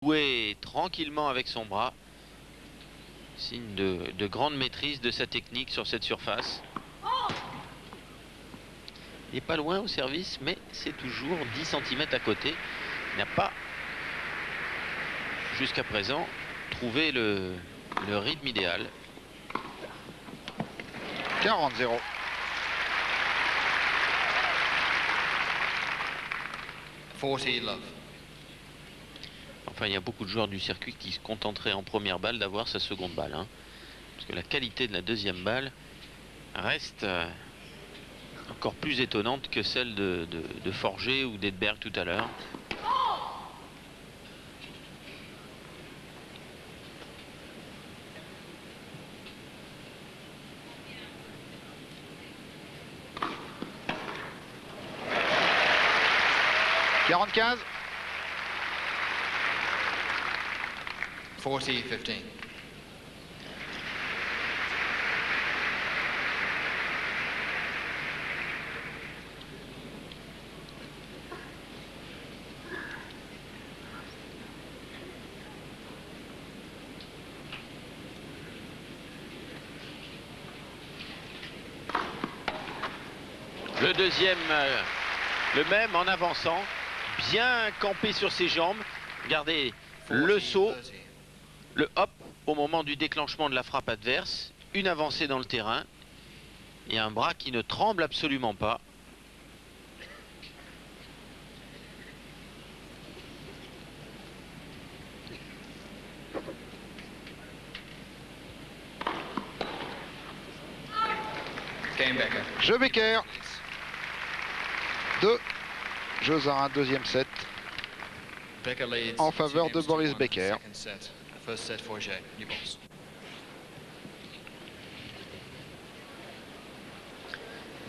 jouer tranquillement avec son bras. Signe de grande maîtrise de sa technique sur cette surface. Il n'est pas loin au service, mais c'est toujours 10 cm à côté. Il n'a pas, jusqu'à présent, trouvé le rythme idéal. 40-0. Enfin, il y a beaucoup de joueurs du circuit qui se contenteraient en première balle d'avoir sa seconde balle. Hein, parce que la qualité de la deuxième balle reste encore plus étonnante que celle de Forger ou d'Edberg tout à l'heure. « 40-15. 40-15. Le deuxième, le même en avançant, bien campé sur ses jambes. Regardez le saut, le hop au moment du déclenchement de la frappe adverse, une avancée dans le terrain et un bras qui ne tremble absolument pas. Jeu Becker. 2 jeux à 1, deuxième set. En faveur de Boris Becker.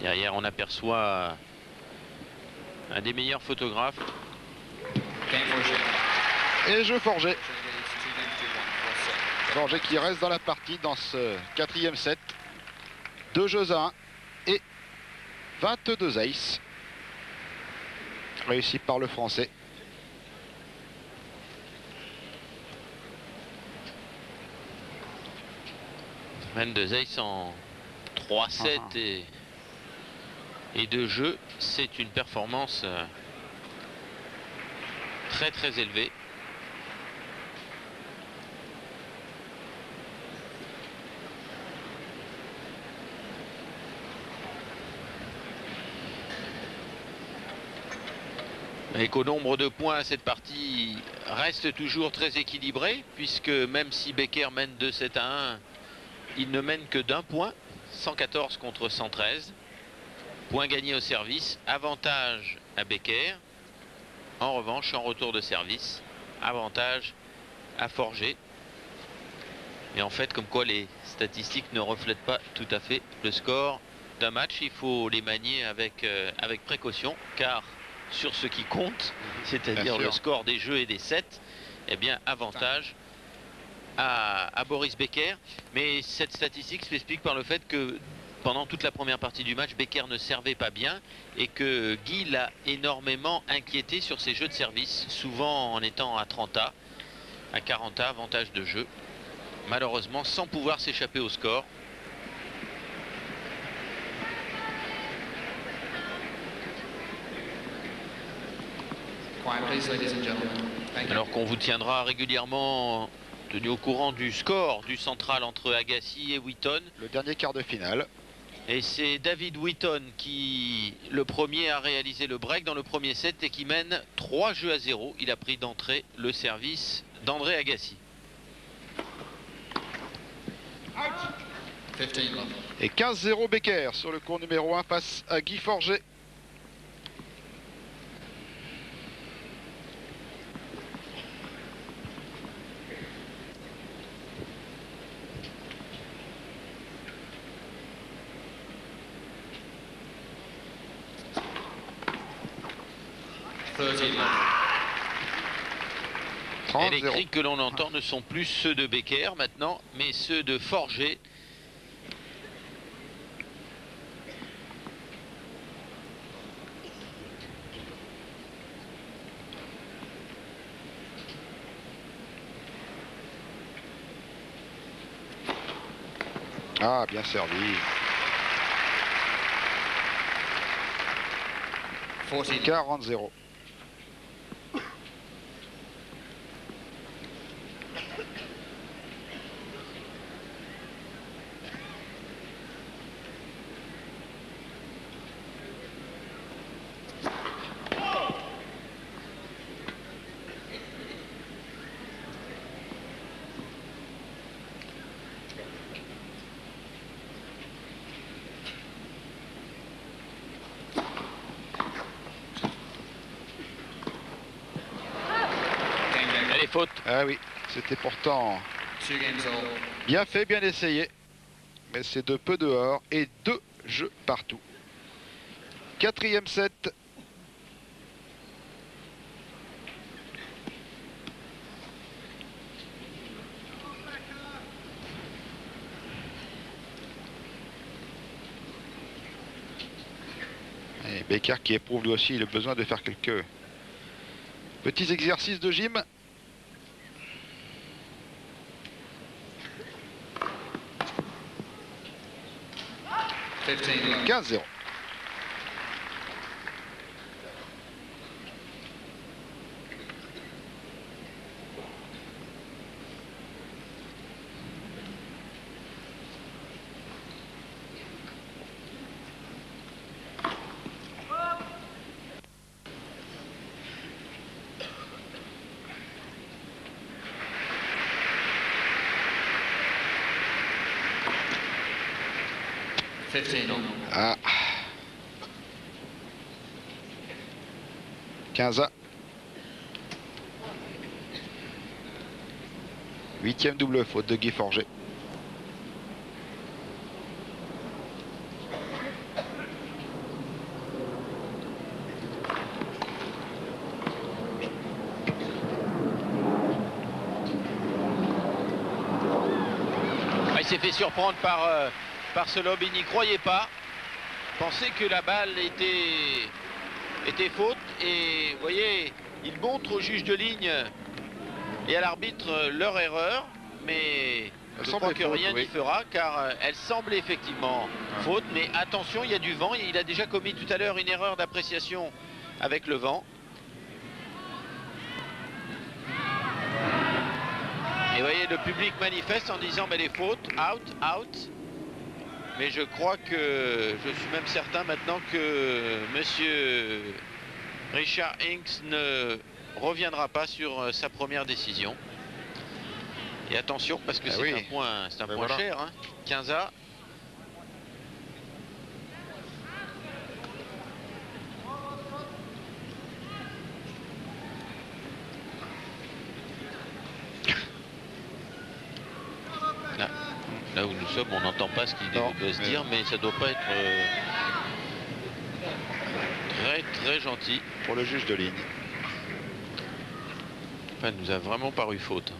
Derrière, on aperçoit un des meilleurs photographes. Et jeu Forger. Forger qui reste dans la partie dans ce quatrième set. 2 jeux à 1 et 22 aces. Réussi par le Français. Deux aces en 3-7 et 2 jeux. C'est une performance très très élevée. Et qu'au nombre de points, cette partie reste toujours très équilibrée, puisque même si Becker mène 2-7 à 1, il ne mène que d'un point, 114 contre 113. Point gagné au service, avantage à Becker. En revanche, en retour de service, avantage à Forger. Et en fait, comme quoi les statistiques ne reflètent pas tout à fait le score d'un match, il faut les manier avec précaution, car sur ce qui compte, c'est-à-dire le score des jeux et des sets, eh bien, avantage à Boris Becker. Mais cette statistique s'explique par le fait que pendant toute la première partie du match, Becker ne servait pas bien et que Guy l'a énormément inquiété sur ses jeux de service, souvent en étant à 30A, à 40A, avantage de jeu. Malheureusement, sans pouvoir s'échapper au score. Alors qu'on vous tiendra régulièrement tenu au courant du score du central entre Agassi et Wheaton. Le dernier quart de finale. Et c'est David Wheaton qui, le premier, a réalisé le break dans le premier set et qui mène 3 jeux à 0. Il a pris d'entrée le service d'André Agassi. Et 15-0 Becker sur le cours numéro 1 face à Guy Forger. Et les cris que l'on entend ne sont plus ceux de Becker maintenant, mais ceux de Forger. Ah, bien servi. 40-0. Elle est faute. Ah oui, c'était pourtant bien fait, bien essayé. Mais c'est de peu dehors et 2 jeux partout. 4e set. Et Becker qui éprouve lui aussi le besoin de faire quelques petits exercices de gym. « 15-0 ». Ah. 15 à 8e double faute de Guy Forget. Il s'est fait surprendre par ce lob, il n'y croyait pas. Pensait que la balle était faute. Et vous voyez, il montre au juge de ligne et à l'arbitre leur erreur. Mais je crois que rien n'y fera car elle semble effectivement faute. Mais attention, il y a du vent. Il a déjà commis tout à l'heure une erreur d'appréciation avec le vent. Et vous voyez, le public manifeste en disant mais les fautes, out, out. Mais je crois que je suis même certain maintenant que monsieur Richard Hinks ne reviendra pas sur sa première décision. Et attention parce que c'est un point, voilà, cher, hein. 15 à. Là où nous sommes, on n'entend pas ce qu'il doit se dire, mais ça doit pas être très gentil pour le juge de ligne. Enfin, il nous a vraiment paru faute.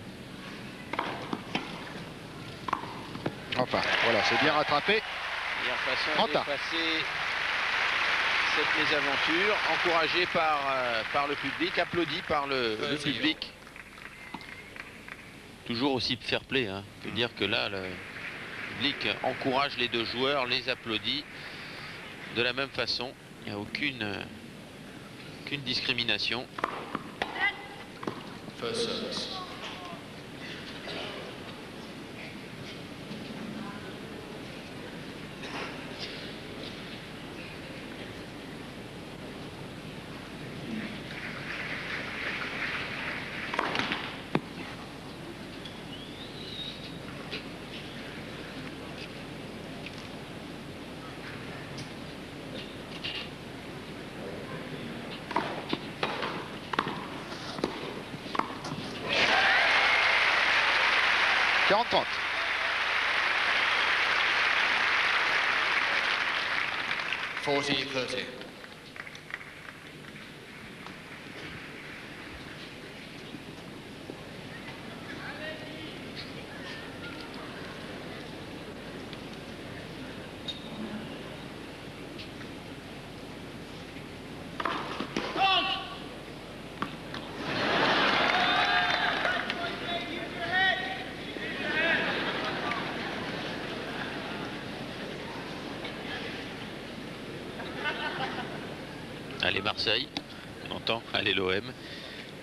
Enfin, voilà, c'est bien rattrapé. Meilleure façon de passer cette mésaventure, encouragée par le public, applaudie par le public. Toujours aussi fair play, hein. On peut dire que là, le public encourage les deux joueurs, les applaudit de la même façon. Il n'y a aucune discrimination. First service. .30. .40-30. Allez Marseille, on entend, allez l'OM.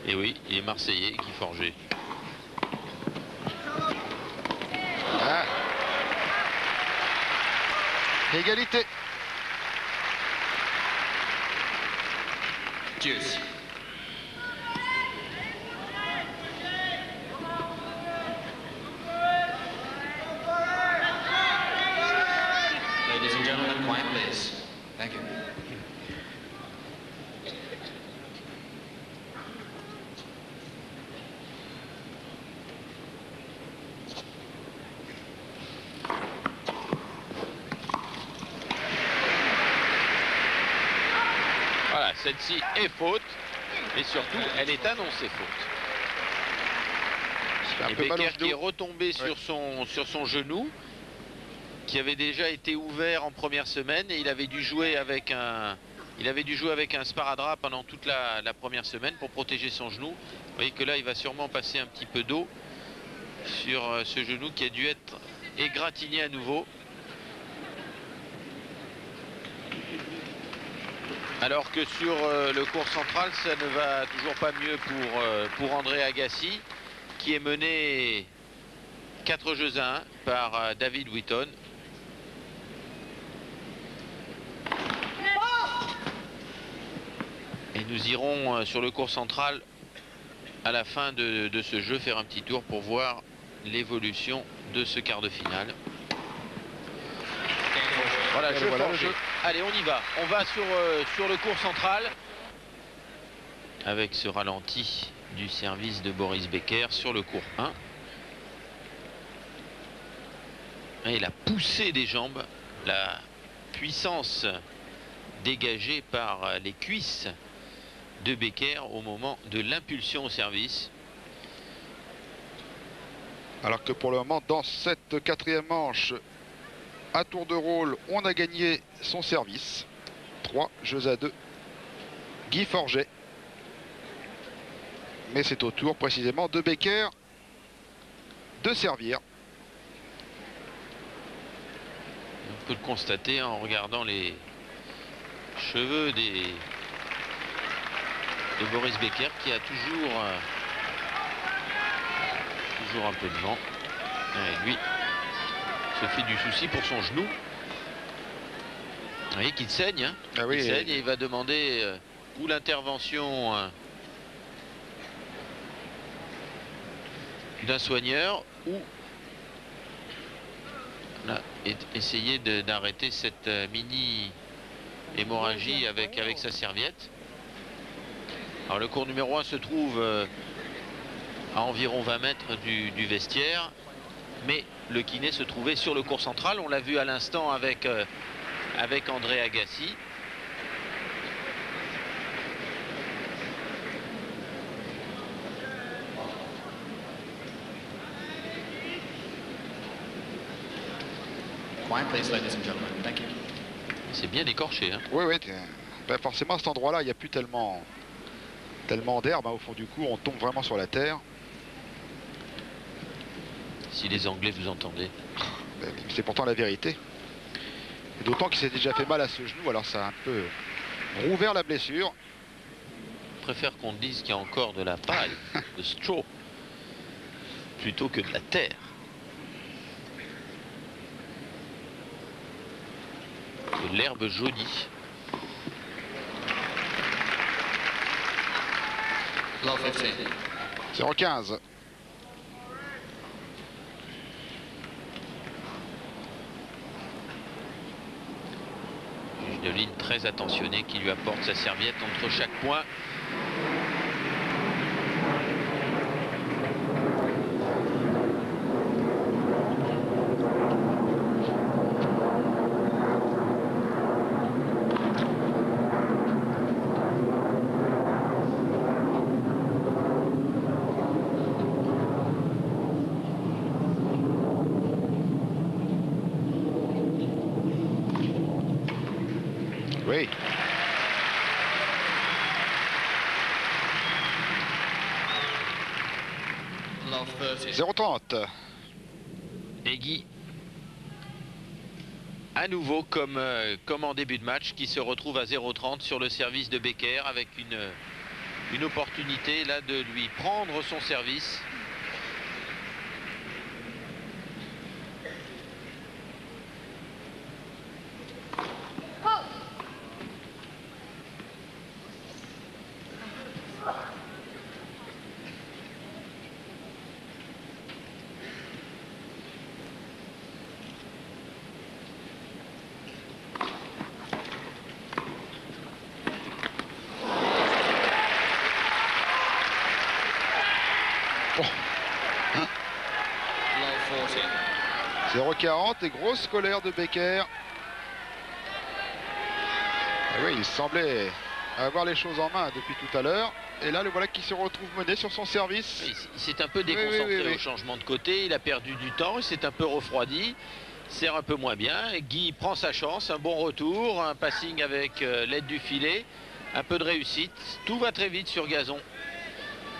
Et oui, il est Marseillais, Guy Forget. Ah. Égalité. Deuce. Ladies and gentlemen, quiet please. Thank you. Voilà, celle-ci est faute. Et surtout, elle est annoncée faute. Un Et peu mal au Becker qui est genou. retombé sur son genou, qui avait déjà été ouvert en première semaine, et il avait dû jouer avec un sparadrap pendant toute la première semaine pour protéger son genou. Vous voyez que là, il va sûrement passer un petit peu d'eau sur ce genou qui a dû être égratigné à nouveau. Alors que sur le court central, ça ne va toujours pas mieux pour André Agassi, qui est mené 4 jeux à 1 par David Wheaton. Et nous irons sur le court central à la fin de ce jeu faire un petit tour pour voir l'évolution de ce quart de finale. Voilà, jeu Voilà le forgé. jeu. Allez, on y va. On va sur le court central avec ce ralenti du service de Boris Becker sur le court 1. Et la poussée des jambes, la puissance dégagée par les cuisses de Becker au moment de l'impulsion au service. Alors que pour le moment, dans cette quatrième manche, à tour de rôle, on a gagné son service. 3 jeux à 2. Guy Forget. Mais c'est au tour précisément de Becker de servir. On peut le constater en regardant les cheveux de Boris Becker, qui a toujours un peu de vent. Et lui se fait du souci pour son genou. Vous voyez qu'il saigne, hein. Ah oui, il saigne, et il va demander ou l'intervention d'un soigneur, ou là, essayer d'arrêter cette mini hémorragie avec sa serviette. Alors le cours numéro 1 se trouve à environ 20 mètres du vestiaire, mais le kiné se trouvait sur le cours central. On l'a vu à l'instant avec André Agassi. Quiet please, ladies and gentlemen. Thank you. C'est bien écorché, hein. Oui, ben forcément, à cet endroit-là, il n'y a plus tellement d'herbe, hein, au fond du coup. On tombe vraiment sur la terre. Si les Anglais vous entendez. Ben, c'est pourtant la vérité. Et d'autant qu'il s'est déjà fait mal à ce genou, alors ça a un peu rouvert la blessure. Je préfère qu'on dise qu'il y a encore de la paille, de straw, plutôt que de la terre. De l'herbe jaunie. Low 15. 0,15. Juge de ligne très attentionné qui lui apporte sa serviette entre chaque point. Oui. Low 30. 0,30. Et Guy à nouveau comme en début de match, qui se retrouve à 0,30 sur le service de Becker avec une opportunité là de lui prendre son service. Low 40. 0,40 et grosse colère de Becker. Et oui, il semblait avoir les choses en main depuis tout à l'heure. Et là, le voilà qui se retrouve mené sur son service. Il s'est un peu déconcentré oui. au changement de côté. Il a perdu du temps, il s'est un peu refroidi. Sert un peu moins bien. Et Guy prend sa chance, un bon retour, un passing avec l'aide du filet. Un peu de réussite. Tout va très vite sur gazon.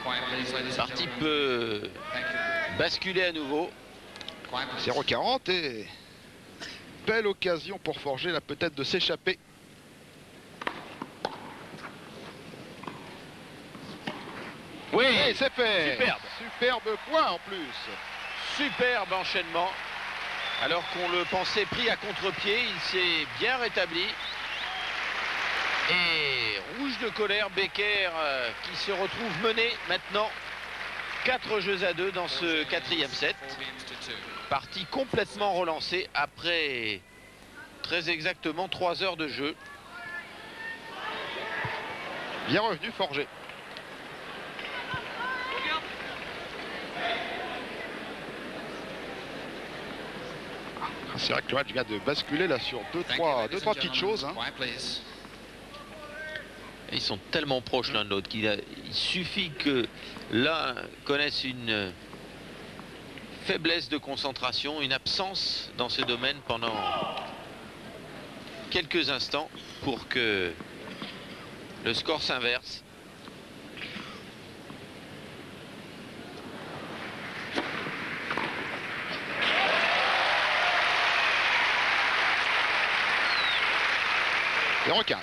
Quiet, please, ladies La and partie gentlemen. peut Thank you. basculer à nouveau. Quiet, please. 0,40 et belle occasion pour Forger là peut-être de s'échapper. Oui, Et c'est fait. superbe. Superbe point en plus. Superbe enchaînement. Alors qu'on le pensait pris à contre-pied, il s'est bien rétabli. Et rouge de colère, Becker qui se retrouve mené maintenant 4 jeux à 2 dans ce quatrième set. 4 games to 2. Partie complètement relancée après très exactement 3 heures de jeu. Bien revenu Forger. C'est vrai que le match vient de basculer là sur deux, Thank you, trois ladies and petites gentlemen. choses. Hein. Quiet, please. Et ils sont tellement proches l'un de l'autre il suffit que l'un connaisse une faiblesse de concentration, une absence dans ce domaine pendant quelques instants pour que le score s'inverse. Et en 15.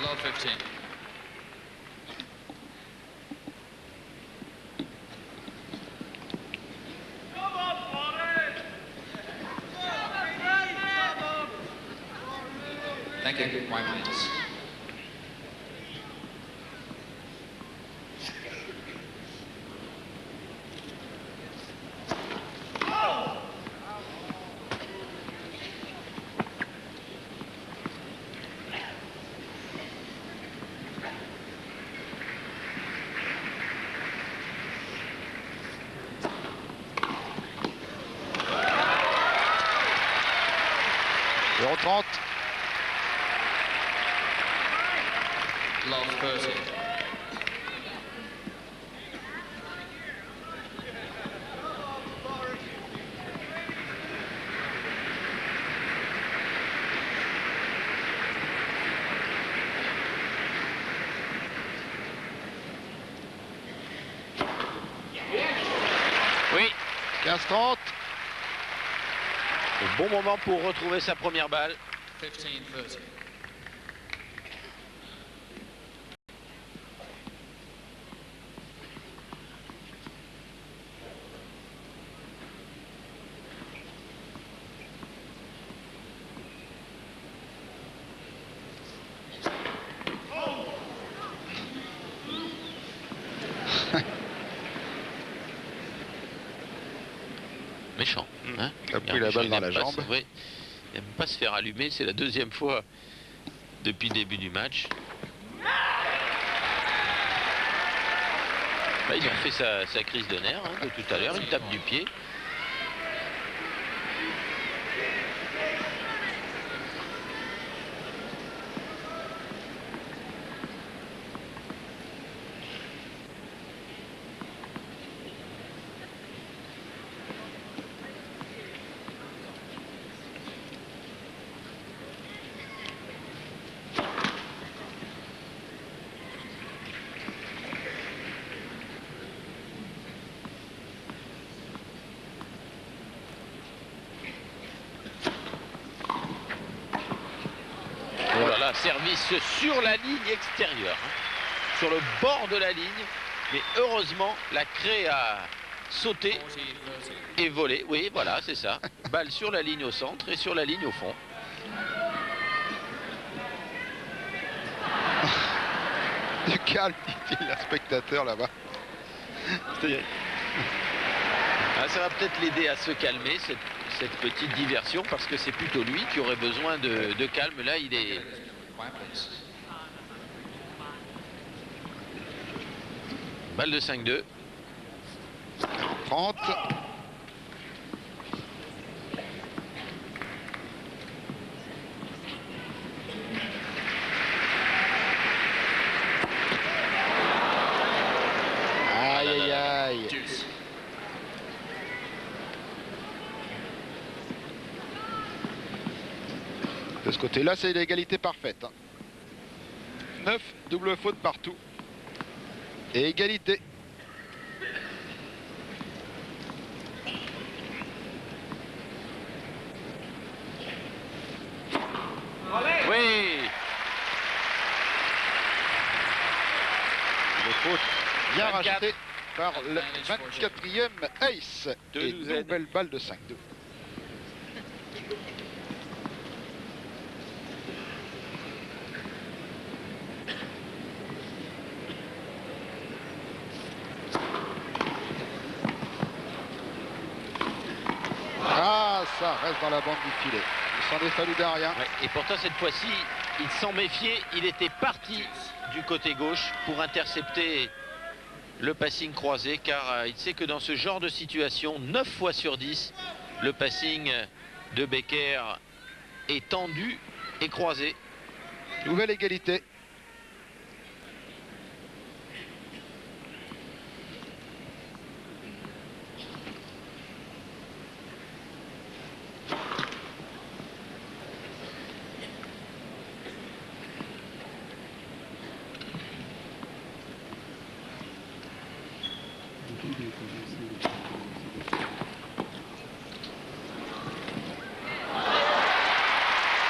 Low 15. Thank you. Quiet, please. Et 30. Low 30. Oui, 15-30. au bon moment pour retrouver sa première balle. 15-30. Méchant. Hein, Il a pris la balle dans la n'aime pas jambe. oui, il n'aime pas se faire allumer, c'est la deuxième fois depuis le début du match. Bah, il a fait sa crise de nerfs de tout à l'heure, il tape du pied. service sur la ligne extérieure, hein, sur le bord de la ligne. Mais heureusement, la craie a sauté et volé. Oui, voilà, c'est ça. Balle sur la ligne au centre et sur la ligne au fond. Du calme, dit-il, un spectateur là-bas. Ah, ça va peut-être l'aider à se calmer, cette petite diversion, parce que c'est plutôt lui qui aurait besoin de calme. Là, il est... Balle de 5-2. 30. Aïe, aïe, aïe. De ce côté-là, c'est l'égalité parfaite. 9 double faute partout. Et égalité. Oui. Le faute bien 24. racheté par le 24e ace. Deux Et douzaines. nouvelle balle de 5-2. Ah, ça reste dans la bande du filet. Il s'en est fallu d'un rien. Ouais, et pourtant, cette fois-ci, il s'en méfiait. Il était parti du côté gauche pour intercepter le passing croisé, car il sait que dans ce genre de situation, 9 fois sur 10, le passing de Becker est tendu et croisé. Nouvelle égalité.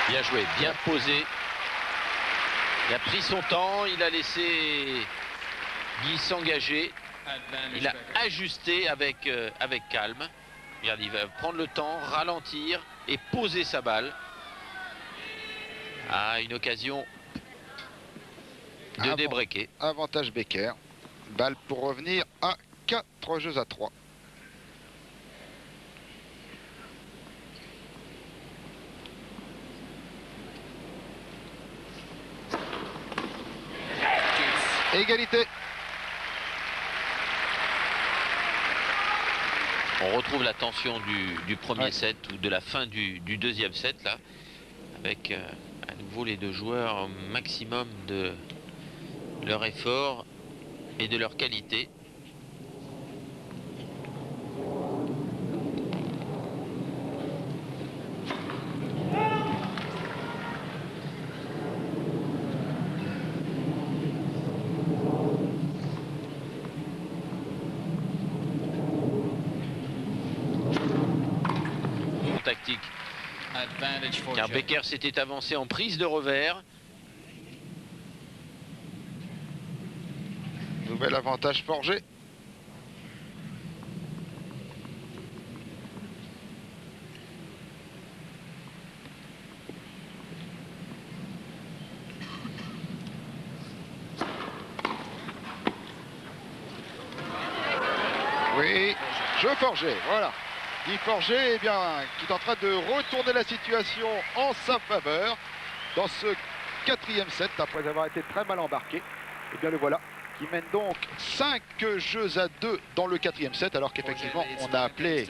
Bien joué, bien posé. Il a pris son temps, il a laissé Guy s'engager. Il a ajusté avec calme. Regarde, il va prendre le temps, ralentir et poser sa balle. Ah, une occasion de débreaker. Avantage Becker. Balle pour revenir à 4 jeux à 3. Égalité. On retrouve la tension du premier Ouais. set ou de la fin du deuxième set là, avec à nouveau les deux joueurs au maximum de leur effort et de leur qualité. Tactique, car Becker s'était avancé en prise de revers. Nouvel avantage forgé. Oui, jeu forgé, voilà. Guy Forger, eh bien, qui est en train de retourner la situation en sa faveur dans ce 4e set, après avoir été très mal embarqué. Eh bien, le voilà, qui mène donc 5 jeux à 2 dans le 4e set, alors qu'effectivement, on a appelé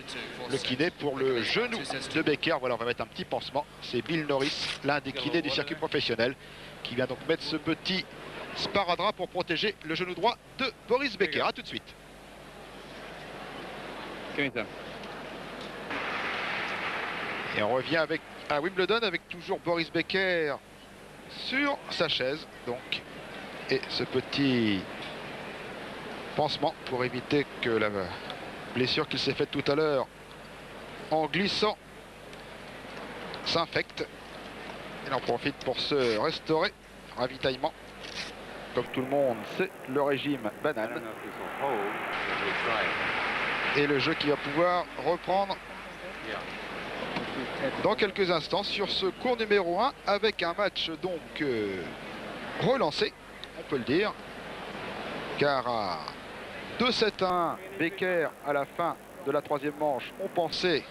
le kiné pour le genou de Becker. Voilà, on va mettre un petit pansement. C'est Bill Norris, l'un des kinés du circuit professionnel, qui vient donc mettre ce petit sparadrap pour protéger le genou droit de Boris Becker. A tout de suite. Et on revient à Wimbledon avec toujours Boris Becker sur sa chaise, donc, et ce petit pansement pour éviter que la blessure qu'il s'est faite tout à l'heure en glissant s'infecte. Il en profite pour se restaurer. Ravitaillement. Comme tout le monde sait, le régime banane. Et le jeu qui va pouvoir reprendre dans quelques instants sur ce cours numéro 1 avec un match donc relancé, on peut le dire. Car à 2-7-1, Becker à la fin de la troisième manche, on pensait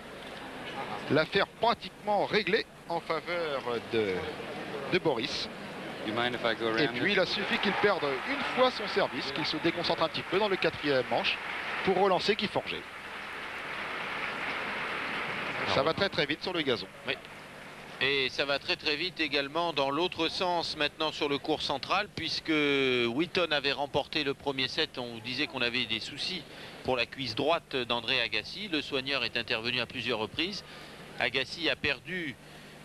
l'affaire pratiquement réglée en faveur de Boris. Et puis il a suffi qu'il perde une fois son service, qu'il se déconcentre un petit peu dans le quatrième manche pour relancer Guy Forget. Ça va très très vite sur le gazon. Oui. Et ça va très très vite également dans l'autre sens maintenant sur le court central, puisque Wheaton avait remporté le premier set. On disait qu'on avait des soucis pour la cuisse droite d'André Agassi. Le soigneur est intervenu à plusieurs reprises. Agassi a perdu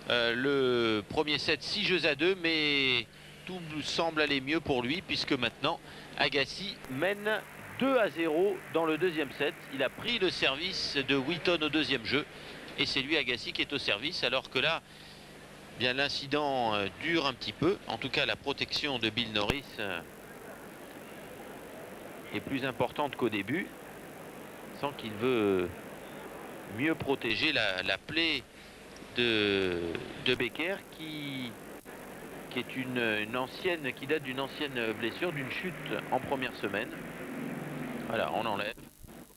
le premier set 6-2, mais tout semble aller mieux pour lui, puisque maintenant Agassi mène 2-0 dans le deuxième set. Il a pris le service de Wheaton au deuxième jeu, et c'est lui, Agassi, qui est au service, alors que là, bien l'incident dure un petit peu. En tout cas, la protection de Bill Norris est plus importante qu'au début, sans qu'il veut mieux protéger la plaie de Becker, qui est une ancienne, qui date d'une ancienne blessure, d'une chute en première semaine. Voilà, on enlève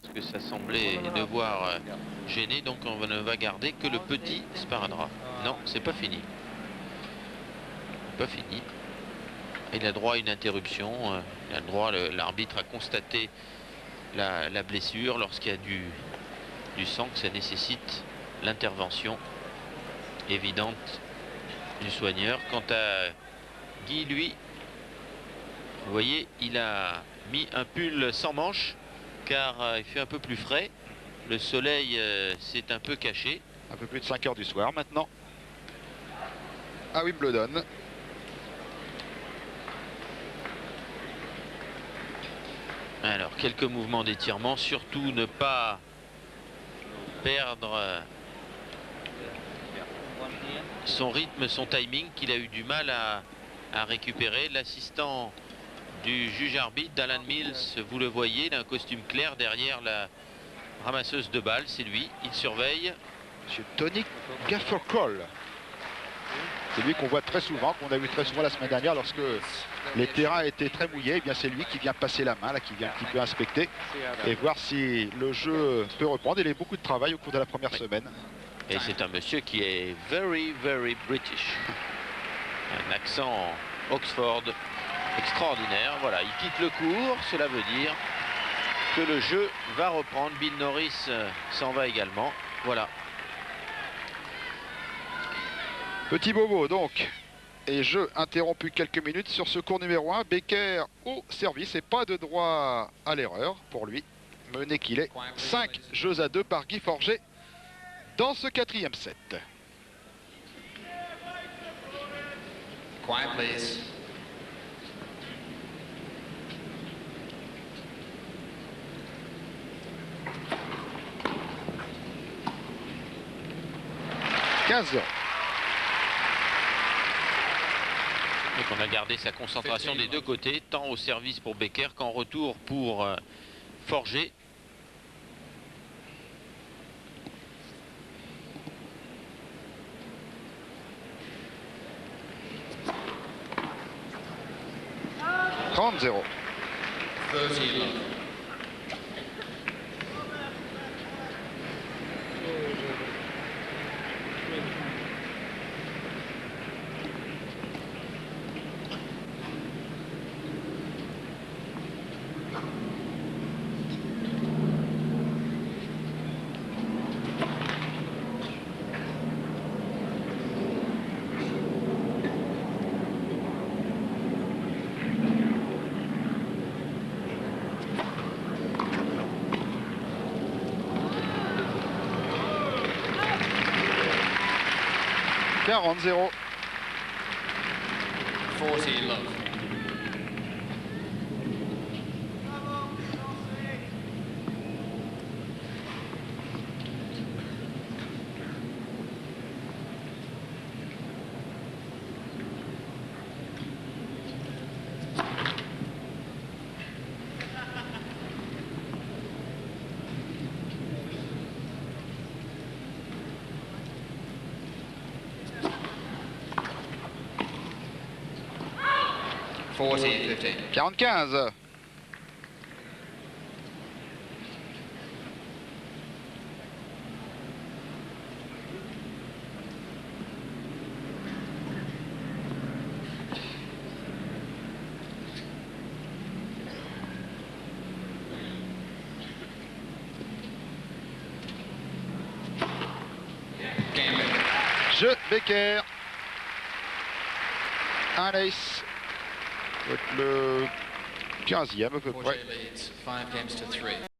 parce que ça semblait devoir gêner, donc on ne va garder que le petit sparadrap. Non, c'est pas fini. Pas fini. Il a droit à une interruption. Il a le droit, l'arbitre a constaté la blessure lorsqu'il y a du sang, que ça nécessite l'intervention évidente du soigneur. Quant à Guy, lui, vous voyez, il a mis un pull sans manches car il fait un peu plus frais. Le soleil s'est un peu caché. Un peu plus de 5 heures du soir maintenant à Wimbledon. Alors, quelques mouvements d'étirement, surtout ne pas perdre son rythme, son timing, qu'il a eu du mal à récupérer. L'assistant du juge arbitre, d'Alan Mills, vous le voyez, il a un costume clair derrière la ramasseuse de balles, c'est lui, il surveille. Monsieur Tony Gaffer-Cole. C'est lui qu'on voit très souvent, qu'on a vu très souvent la semaine dernière lorsque les terrains étaient très mouillés. Eh bien c'est lui qui vient passer la main, là, qui vient un petit peu inspecter et voir si le jeu peut reprendre. Il a eu beaucoup de travail au cours de la première semaine. Et c'est un monsieur qui est very, very British. Un accent Oxford extraordinaire. Voilà, il quitte le court. Cela veut dire que le jeu va reprendre. Bill Norris s'en va également. Voilà. Petit bobo donc. Et jeu interrompu quelques minutes sur ce cours numéro 1. Becker au service et pas de droit à l'erreur pour lui. Mené qu'il est 5-2 par Guy Forget dans ce quatrième set. Quiet, please. Donc on a gardé sa concentration des deux côtés, tant au service pour Becker qu'en retour pour Forget. « 30-0 ». 30 love. « 40-0 ». 40 love. 40-15. 40-15. Gambit. Jeu Becker. Un ace. Le 15e à peu près. Forger leads 5 games to 3.